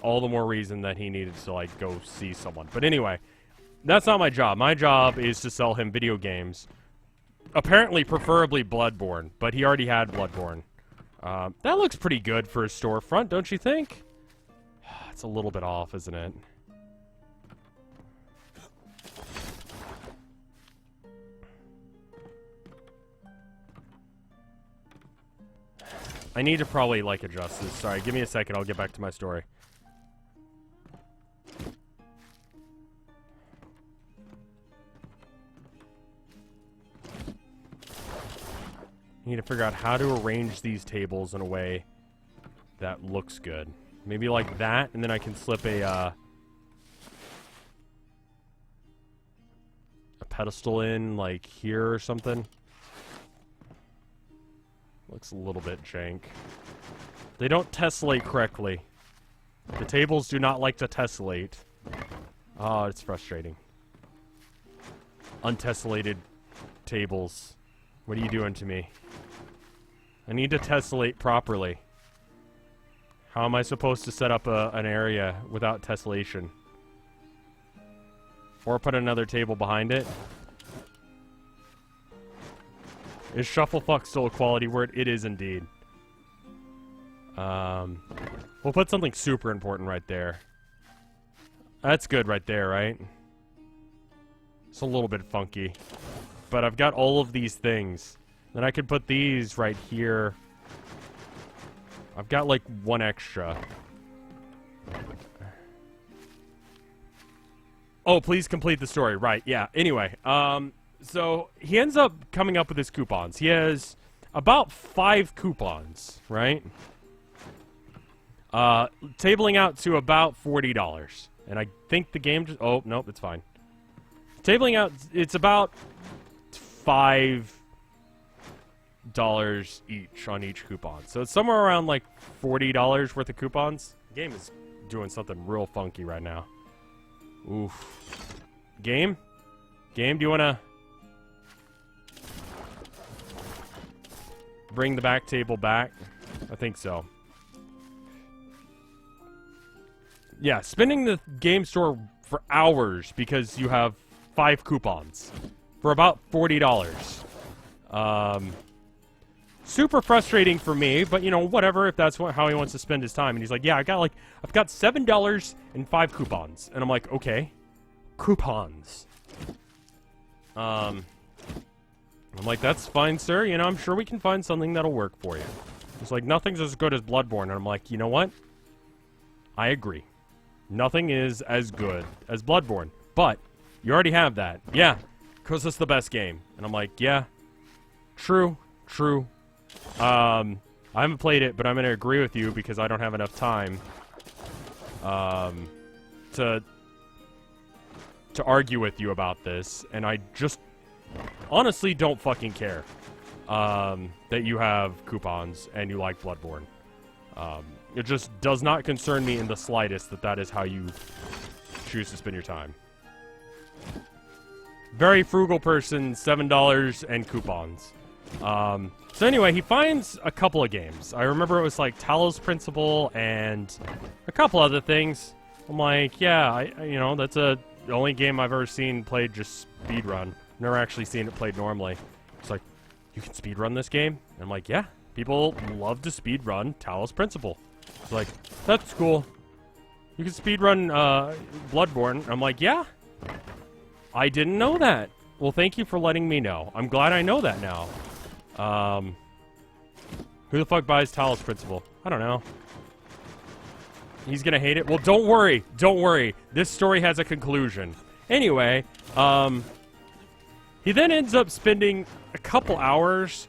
all the more reason that he needed to, like, go see someone. But anyway, that's not my job. My job is to sell him video games. Apparently, preferably Bloodborne, but he already had Bloodborne. That looks pretty good for a storefront, don't you think? It's a little bit off, isn't it? I need to probably, like, adjust this. Sorry, give me a second. I'll get back to my story. I need to figure out how to arrange these tables in a way that looks good. Maybe like that, and then I can slip a pedestal in, like, here or something. Looks a little bit jank. They don't tessellate correctly. The tables do not like to tessellate. Oh, it's frustrating. Untessellated tables. What are you doing to me? I need to tessellate properly. How am I supposed to set up an area without tessellation? Or put another table behind it? Is shufflefuck still a quality word? It is indeed. We'll put something super important right there. That's good right there, right? It's a little bit funky. But I've got all of these things. Then I could put these right here. I've got like one extra. Oh, please complete the story. Right, yeah. Anyway, so he ends up coming up with his coupons. He has about 5 coupons, right? Tabling out to about $40. And I think the game just... Oh, nope, it's fine. Tabling out, it's about $5 each on each coupon. So it's somewhere around like $40 worth of coupons. The game is doing something real funky right now. Oof. Game? Game, do you want to bring the back table back? I think so. Yeah, spending the game store for hours because you have 5 coupons for about $40. Super frustrating for me, but you know, whatever, if that's how he wants to spend his time. And he's like, yeah, I've got $7 and 5 coupons. And I'm like, okay, coupons. I'm like, that's fine, sir. You know, I'm sure we can find something that'll work for you. It's like, nothing's as good as Bloodborne. And I'm like, you know what? I agree. Nothing is as good as Bloodborne. But you already have that. Yeah, because it's the best game. And I'm like, yeah, true. I haven't played it, but I'm going to agree with you because I don't have enough time to argue with you about this, and I just honestly don't fucking care that you have coupons and you like Bloodborne. It just does not concern me in the slightest that is how you choose to spend your time. Very frugal person, $7 and coupons. So anyway, he finds a couple of games. I remember it was like Talos Principle and a couple other things. I'm like, yeah, you know, that's the only game I've ever seen played just speedrun. Never actually seen it played normally. It's like, you can speedrun this game? And I'm like, yeah, people love to speedrun Talos Principle. It's like, that's cool. You can speedrun Bloodborne. And I'm like, yeah, I didn't know that. Well, thank you for letting me know. I'm glad I know that now. Who the fuck buys Talos Principle? I don't know. He's gonna hate it. Well, don't worry. This story has a conclusion. Anyway, he then ends up spending a couple hours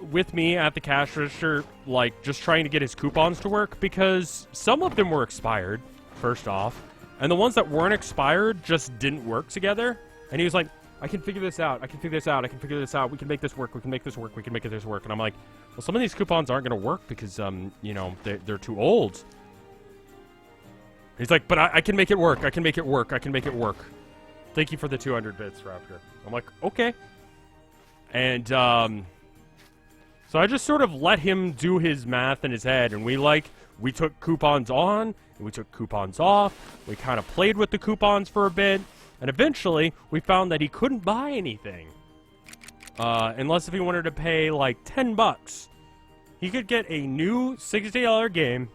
with me at the cash register, like, just trying to get his coupons to work, because some of them were expired, first off, and the ones that weren't expired just didn't work together. And he was like, I can figure this out. I can figure this out. We can make this work. We can make this work. And I'm like, well, some of these coupons aren't going to work because, you know, they're too old. He's like, but I can make it work. I can make it work. Thank you for the 200 bits, Raptor. I'm like, okay. And, so I just sort of let him do his math in his head. And we took coupons on and we took coupons off. We kind of played with the coupons for a bit. And eventually, we found that he couldn't buy anything. Unless if he wanted to pay, like, $10. He could get a new $60 game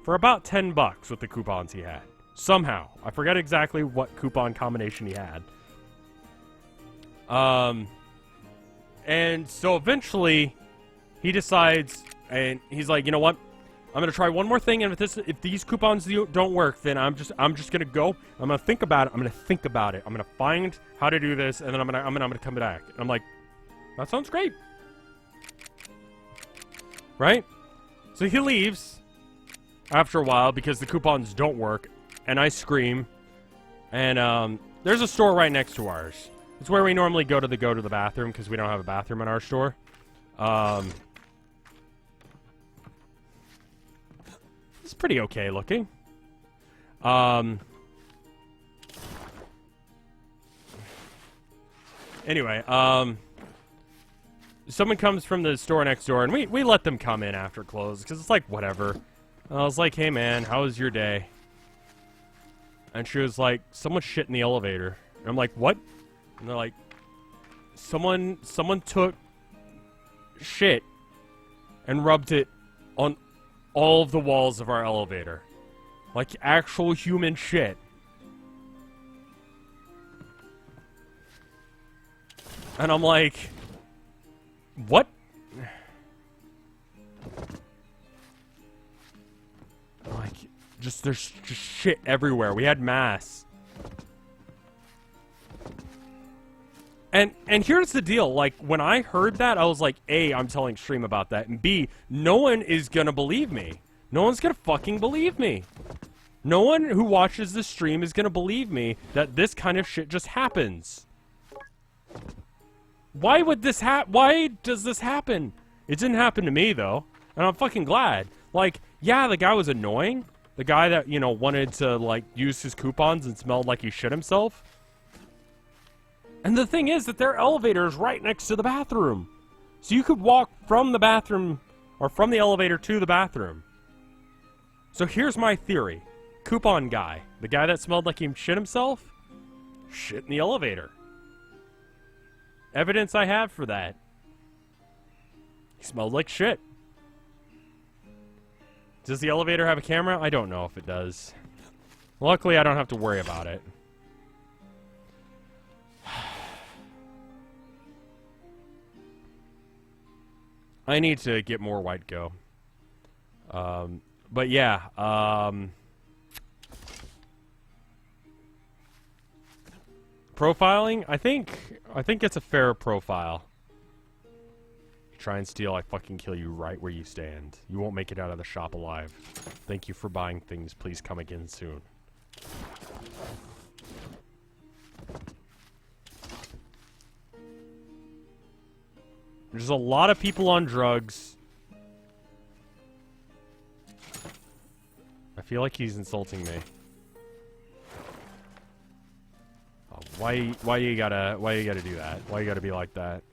for about $10 with the coupons he had. Somehow. I forget exactly what coupon combination he had. And so eventually, he decides, And he's like, you know what? I'm gonna try one more thing, and if these coupons don't work, then I'm just gonna go. I'm gonna think about it. I'm gonna find how to do this, and then I'm gonna come back. And I'm like, that sounds great, right? So he leaves after a while because the coupons don't work, and I scream. And there's a store right next to ours. It's where we normally go to the bathroom because we don't have a bathroom in our store. It's pretty okay looking. Anyway, someone comes from the store next door, and we let them come in after it closes, because it's like, whatever. I was like, hey man, how was your day? And she was like, someone shit in the elevator. And I'm like, what? And they're like, someone took shit and rubbed it on all of the walls of our elevator. Like actual human shit. And I'm like, what? Like, there's just shit everywhere. We had mass. And here's the deal, like, when I heard that, I was like, A, I'm telling Stream about that, and B, no one is gonna believe me. No one's gonna fucking believe me. No one who watches this stream is gonna believe me that this kind of shit just happens. Why would this why does this happen? It didn't happen to me, though, and I'm fucking glad. Like, yeah, the guy was annoying. The guy that, you know, wanted to, like, use his coupons and smelled like he shit himself. And the thing is that their elevator is right next to the bathroom. So you could walk from the bathroom, or from the elevator to the bathroom. So here's my theory. Coupon guy, the guy that smelled like he shit himself, shit in the elevator. Evidence I have for that. He smelled like shit. Does the elevator have a camera? I don't know if it does. Luckily, I don't have to worry about it. I need to get more white go. But yeah, profiling, I think it's a fair profile. You try and steal, I fucking kill you right where you stand. You won't make it out of the shop alive. Thank you for buying things. Please come again soon. There's a lot of people on drugs. I feel like he's insulting me. Oh, why you gotta do that? Why you gotta be like that?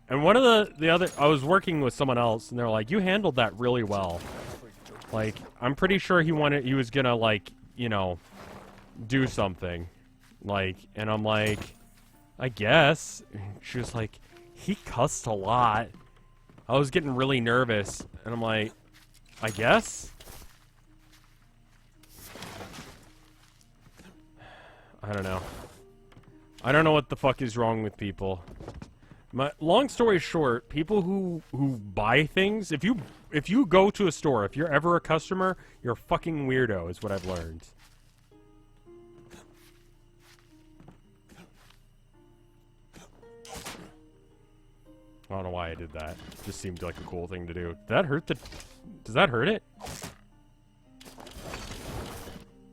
And one of the other, I was working with someone else, and they're like, "You handled that really well." Like, I'm pretty sure he was gonna, like, you know, do something, like, and I'm like, I guess. She was like, he cussed a lot. I was getting really nervous, and I'm like, I guess? I don't know. I don't know what the fuck is wrong with people. Long story short, people who buy things, if you go to a store, if you're ever a customer, you're a fucking weirdo, is what I've learned. I don't know why I did that. It just seemed like a cool thing to do. Did that hurt does that hurt it?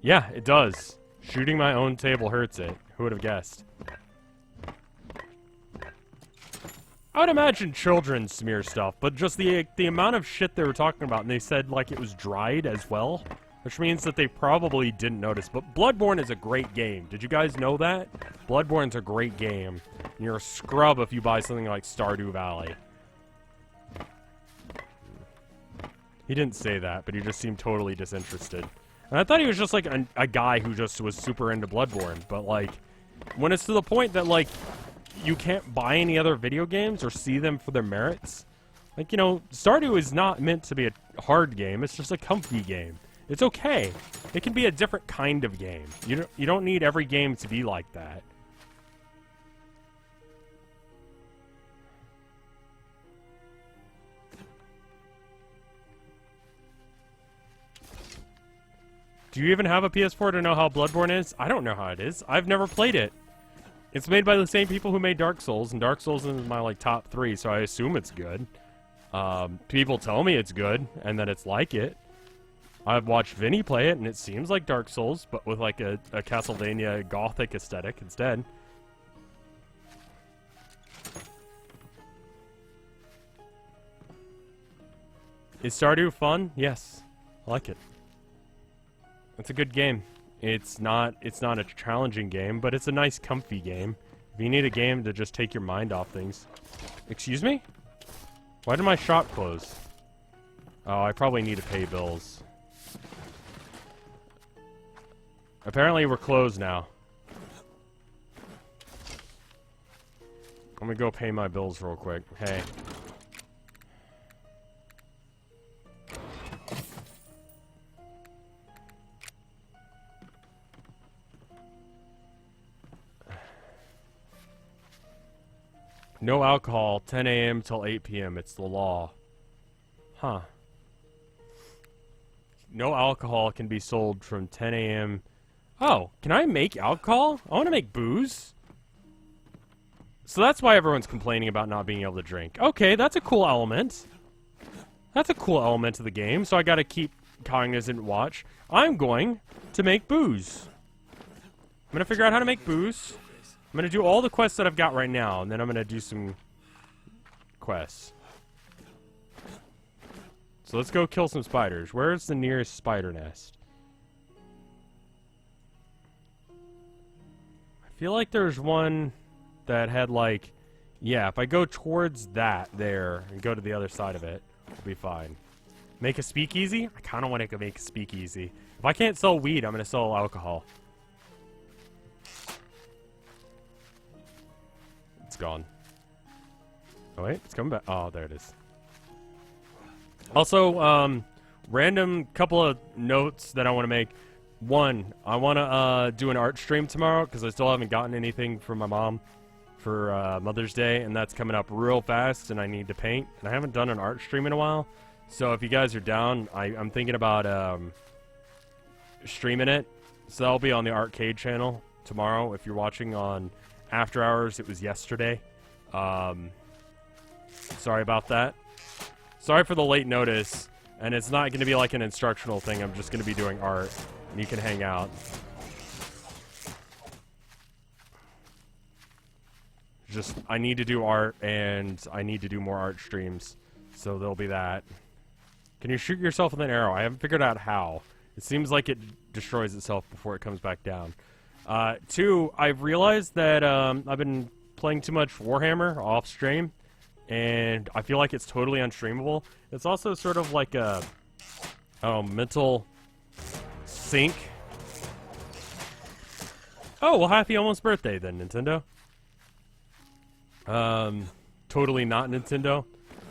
Yeah, it does. Shooting my own table hurts it. Who would have guessed? I would imagine children smear stuff, but just the amount of shit they were talking about, and they said like it was dried as well, which means that they probably didn't notice. But Bloodborne is a great game. Did you guys know that? Bloodborne's a great game. And you're a scrub if you buy something like Stardew Valley. He didn't say that, but he just seemed totally disinterested. And I thought he was just like a guy who just was super into Bloodborne. But like, when it's to the point that like, you can't buy any other video games or see them for their merits. Like, you know, Stardew is not meant to be a hard game. It's just a comfy game. It's okay. It can be a different kind of game. You don't need every game to be like that. Do you even have a PS4 to know how Bloodborne is? I don't know how it is. I've never played it. It's made by the same people who made Dark Souls, and Dark Souls is my like top 3, so I assume it's good. People tell me it's good, and that it's like it. I've watched Vinny play it, and it seems like Dark Souls, but with like a Castlevania gothic aesthetic instead. Is Stardew fun? Yes. I like it. It's a good game. It's not a challenging game, but it's a nice, comfy game. If you need a game to just take your mind off things. Excuse me? Why did my shop close? Oh, I probably need to pay bills. Apparently we're closed now. I'm gonna go pay my bills real quick. Hey. No alcohol, 10 a.m. till 8 p.m. It's the law. Huh. No alcohol can be sold from 10 a.m. Oh, can I make alcohol? I want to make booze. So that's why everyone's complaining about not being able to drink. Okay, that's a cool element. That's a cool element of the game, so I gotta keep cognizant watch. I'm going to make booze. I'm gonna figure out how to make booze. I'm gonna do all the quests that I've got right now, and then I'm gonna do some quests. So let's go kill some spiders. Where's the nearest spider nest? I feel like there's one that had like... Yeah, if I go towards that there and go to the other side of it, we'll be fine. Make a speakeasy? I kind of want to make a speakeasy. If I can't sell weed, I'm gonna sell alcohol. It's gone. Oh wait, it's coming back. Oh, there it is. Also, random couple of notes that I want to make. One, I want to do an art stream tomorrow because I still haven't gotten anything from my mom for Mother's Day, and that's coming up real fast, and I need to paint. And I haven't done an art stream in a while, so if you guys are down, I'm thinking about streaming it. So that'll be on the arcade channel tomorrow. If you're watching on After Hours, it was yesterday. Sorry about that. Sorry for the late notice, and it's not going to be like an instructional thing. I'm just going to be doing art, and you can hang out. Just, I need to do art, and I need to do more art streams, so there'll be that. Can you shoot yourself with an arrow? I haven't figured out how. It seems like it destroys itself before it comes back down. Two, I've realized that I've been playing too much Warhammer off stream, and I feel like it's totally unstreamable. It's also sort of like a mental sink. Oh, well, happy almost birthday then, Nintendo. Totally not Nintendo.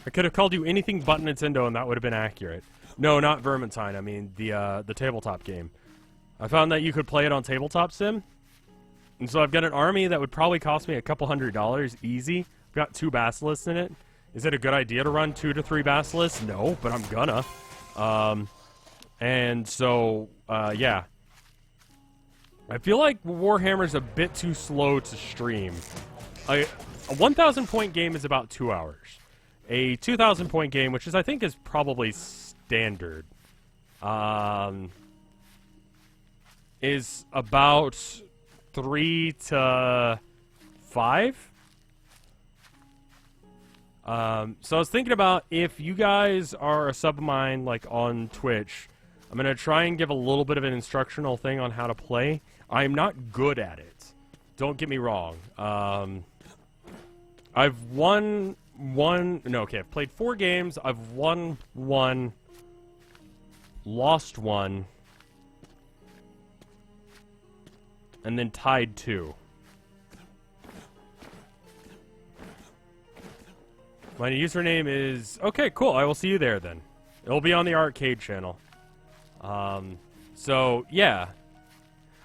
I could have called you anything but Nintendo, and that would have been accurate. No, not Vermintide. I mean the tabletop game. I found that you could play it on Tabletop Sim, and so I've got an army that would probably cost me a couple $100 easy. I've got 2 basilisks in it. Is it a good idea to run 2 to 3 basilisks? No, but I'm gonna. And so, yeah. I feel like Warhammer's a bit too slow to stream. A 1,000 point game is about 2 hours. A 2,000 point game, which is I think is probably standard, is about 3 to 5. So I was thinking about if you guys are a sub of mine, like on Twitch, I'm gonna try and give a little bit of an instructional thing on how to play. I'm not good at it. Don't get me wrong. I've won one. No, okay. I've played 4 games. I've won 1, lost 1, and then tied 2. My username is... Okay, cool. I will see you there then. It'll be on the arcade channel. So, yeah.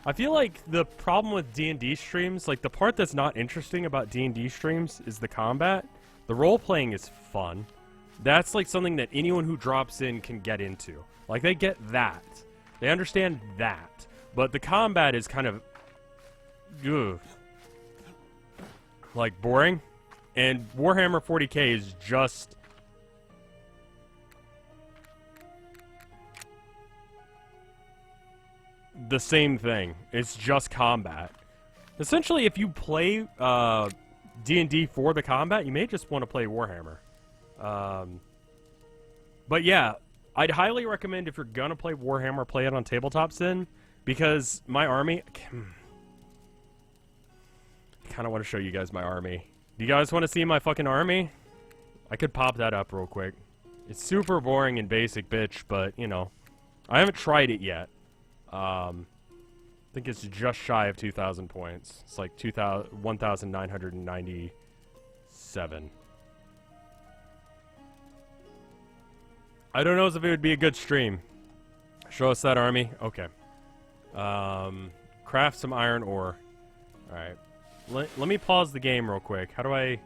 I feel like the problem with D&D streams, like the part that's not interesting about D&D streams is the combat. The role-playing is fun. That's like something that anyone who drops in can get into. Like, they get that. They understand that. But the combat is kind of... ugh, like, boring. And Warhammer 40k is just... the same thing. It's just combat. Essentially, if you play D&D for the combat, you may just want to play Warhammer. But yeah, I'd highly recommend if you're going to play Warhammer, play it on Tabletop Sim, because my army... I kind of want to show you guys my army. Do you guys want to see my fucking army? I could pop that up real quick. It's super boring and basic, bitch, but, you know, I haven't tried it yet. I think it's just shy of 2,000 points. It's like 1,997. I don't know if it would be a good stream. Show us that army. Okay. Craft some iron ore. Alright. Let me pause the game real quick. How do I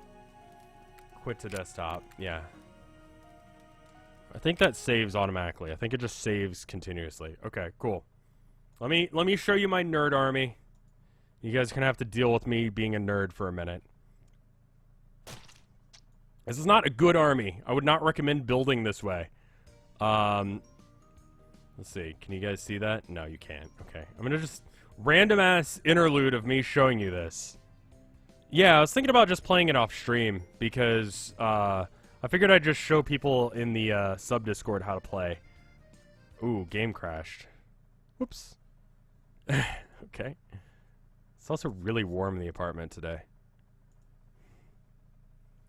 quit to desktop? Yeah. I think that saves automatically. I think it just saves continuously. Okay, cool. Let me show you my nerd army. You guys are gonna have to deal with me being a nerd for a minute. This is not a good army. I would not recommend building this way. Let's see. Can you guys see that? No, you can't. Okay. I'm gonna just random ass interlude of me showing you this. Yeah, I was thinking about just playing it off stream because I figured I'd just show people in the sub Discord how to play. Ooh, game crashed. Whoops. Okay. It's also really warm in the apartment today.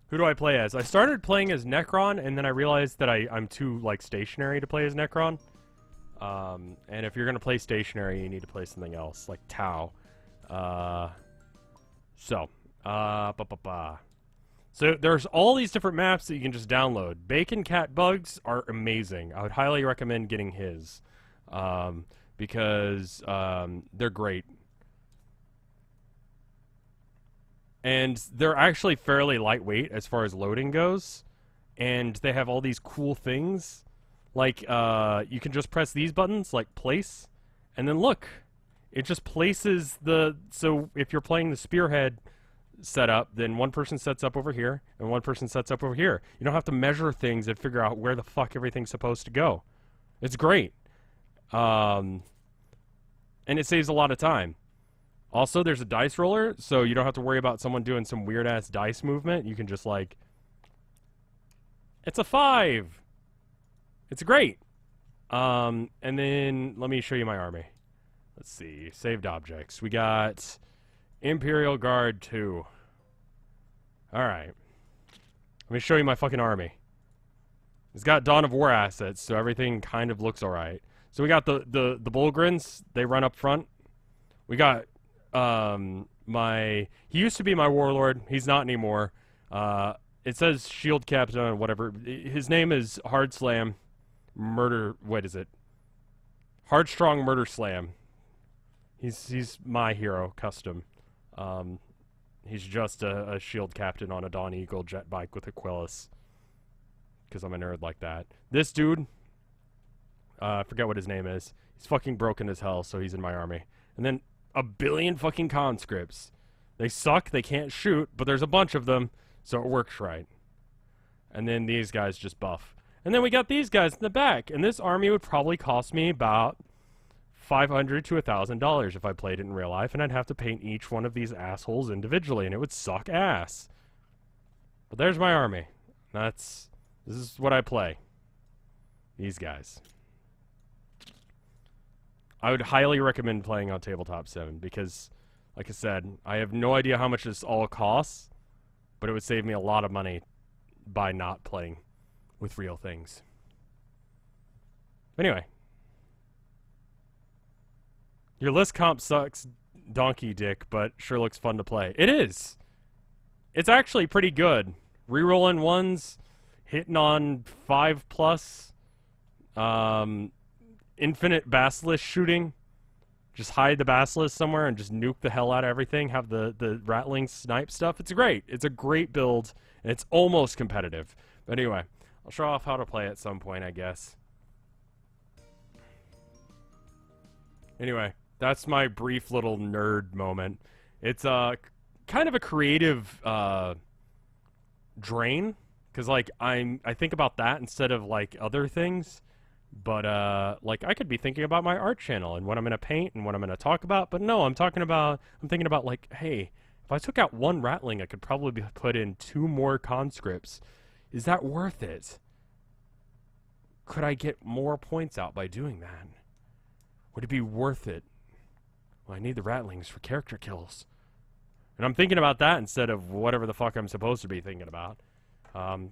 Who do I play as? I started playing as Necron, and then I realized that I'm too, like, stationary to play as Necron. And if you're gonna play stationary, you need to play something else, like Tau. So there's all these different maps that you can just download. Bacon Cat Bugs are amazing. I would highly recommend getting his. Because they're great. And they're actually fairly lightweight as far as loading goes. And they have all these cool things. Like, you can just press these buttons, like place. And then look, it just places the... So if you're playing the spearhead setup, then one person sets up over here, and one person sets up over here. You don't have to measure things and figure out where the fuck everything's supposed to go. It's great. And it saves a lot of time. Also, there's a dice roller, so you don't have to worry about someone doing some weird-ass dice movement. You can just, like... It's a 5! It's great! And then, let me show you my army. Let's see. Saved objects. We got Imperial Guard 2. Alright. Let me show you my fucking army. It's got Dawn of War assets, so everything kind of looks alright. So we got the Bullgrins. They run up front. We got he used to be my warlord. He's not anymore. It says shield captain or whatever. His name is Hard Slam Murder. What is it? Hardstrong Murder Slam. He's my hero custom. He's just a shield captain on a Dawn Eagle jet bike with Aquilus. Because I'm a nerd like that. This dude, I forget what his name is. He's fucking broken as hell, so he's in my army. And then a billion fucking conscripts. They suck, they can't shoot, but there's a bunch of them, so it works right. And then these guys just buff. And then we got these guys in the back, and this army would probably cost me about $500 to $1,000 if I played it in real life, and I'd have to paint each one of these assholes individually, and it would suck ass. But there's my army. This is what I play. These guys. I would highly recommend playing on Tabletop 7 because, like I said, I have no idea how much this all costs, but it would save me a lot of money by not playing with real things. Anyway. Your list comp sucks, donkey dick, but sure looks fun to play. It is! It's actually pretty good. Rerolling ones, hitting on 5+, infinite basilisk shooting. Just hide the basilisk somewhere and just nuke the hell out of everything. Have the rattling snipe stuff. It's great. It's a great build, and it's almost competitive. But anyway, I'll show off how to play at some point, I guess. Anyway, that's my brief little nerd moment. It's kind of a creative drain, because like I think about that instead of like other things. But like I could be thinking about my art channel and what I'm gonna paint and what I'm gonna talk about. But no, I'm thinking about like, hey, if I took out one ratling, I could probably put in 2 more conscripts. Is that worth it? Could I get more points out by doing that? Would it be worth it? Well, I need the ratlings for character kills. And I'm thinking about that instead of whatever the fuck I'm supposed to be thinking about.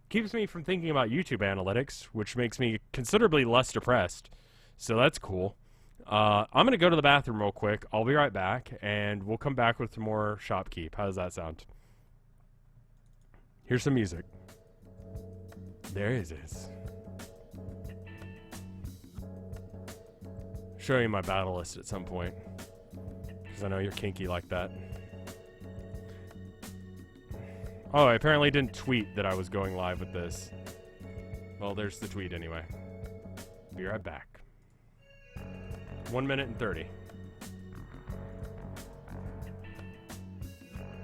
Keeps me from thinking about YouTube analytics, which makes me considerably less depressed. So that's cool. I'm going to go to the bathroom real quick. I'll be right back, and we'll come back with some more Shopkeep. How does that sound? Here's some music. There it is. Show you my battle list at some point, because I know you're kinky like that. Oh, I apparently didn't tweet that I was going live with this. Well, there's the tweet anyway. Be right back. 1 minute and 30.